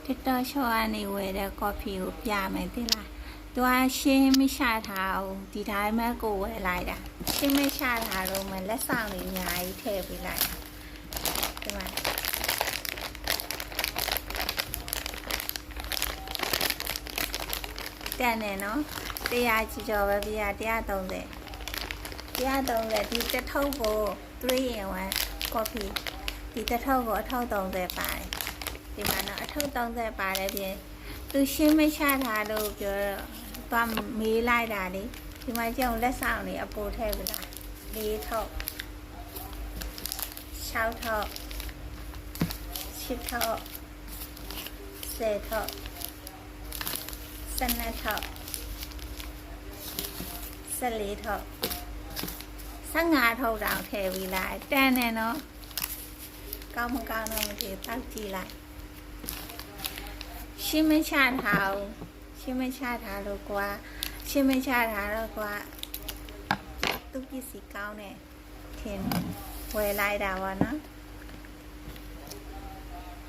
TikTok ရှော့ကနေဝယ်တဲ့ coffee ကိုပြမယ်သိလား။သူကရှင်းမရှာထားဘူးဒီတိုင်းမှကိုဝယ်လိုက်တာ။ရှင်းမရှာထားတော့မှလက်ဆောင်တွေအများကြီးထည့်ပေးလိုက်တာ။ဒီမှာတန်နေနော်100ကျော်ပဲပြ130ဒီတစ်ထုပ်ကို3 in 1 coffee ဒီတစ်ထုပ်ကိုအထုပ်30ပါတယ်ဒီမှာနော်အထုပ်30ပါတယ်ပြင်သူရှင်းမချထားလို့ပြောတော့သွားမေးလိုက်တာလေဒီမှာကျုံလက်ဆောင်တွေအပိုထည့်ပြလား4ထုပ်6ထုပ်10ထုပ်10ထုပ်12ထုပ်14ထုပ်15ထုပ်တောင်ထည့်ပြီးလိုက်တန်နေနော်ကောင်းမကောင်းတော့မသိတောက်ကြည့်လိုက်ရှင်းမချထားဘူးရှင်းမချထားလို့ကွာရှင်းမချထားတော့ကွာသူပစ္စည်းကောင်းတယ်ထင်ဝယ်လိုက်တာပေါ့နော်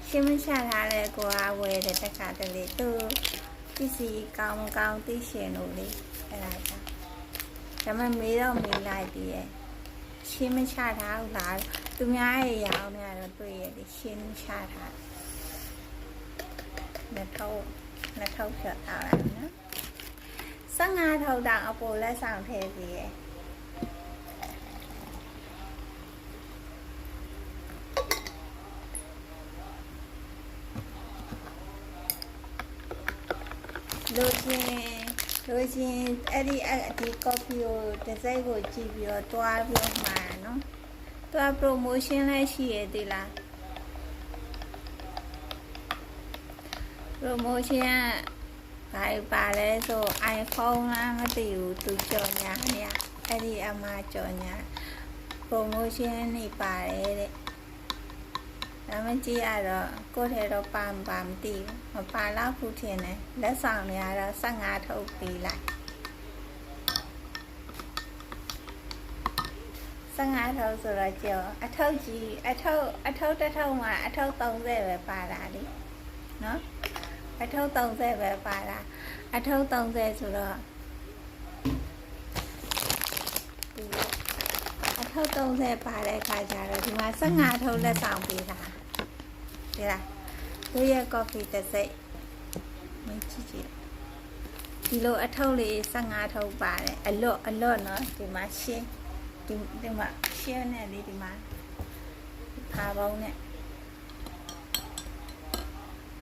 ရှင်းမချထားတဲ့ကွာဝယ်တဲ့တခါတလေသူပစ္စည်းကောင်းမကောင်းသိရှင်လို့လေအဲ့ဒါကြောင့်ဒါမှမေးတော့မေးလိုက်ပြီးရဲ့ရှင်းမချထားဘူးလားသူများရဲ့ရောင်းနေတော့တွေ့ရတယ်ရှင်းချထားနှစ်ထုပ်ဖြတ်ထားလိုက်နော်15ထုပ်တောင်အပေါ်လက်ဆောင်ထည့်ပြီးရဲ့လိုချင်အဲ့ဒီ coffee ကိုတစ်စိတ်ကိုကြည့်ပြီးတော့တွားပြီးမှာနော်တွား promotion လည်းရှိရသေးလား promotion ဘာပါလဲဆို iPhone လားမသိဘူးသူကြော်ညာနေအဲ့ဒီအမကြော်ညာ promotion နေပါတယ်တဲ့ဒါမှကြည့်ရတော့ကိုယ့်ထဲတော့ပါမသိဘူးမပါတော့ဘူးထင်တယ်လက်ဆောင်တွေကတော့15ထုပ်ပေးလိုက်15ထုပ်ဆိုတော့ကြော်အထုပ်ကြီးအထုပ်တစ်ထုပ်မှာအထုပ်30ပဲပါတာလေနော်အထုပ်30ပဲပါတာအထုပ်30ဆိုတော့အထုပ်30ပါတဲ့ခါကျတော့ဒီမှာ15ထုပ်လက်ဆောင်ပေးတာဒီလားတို့ရဲ့ coffee တစ်စိတ်မကြည့်ကြည့်ဒီလိုအထုပ်လေး15ထုပ်ပါတယ်အလွတ်နော်ဒီမှာရှင်းဒီမှာရှင်းနေလေဒီမှာခါပေါင်းနဲ့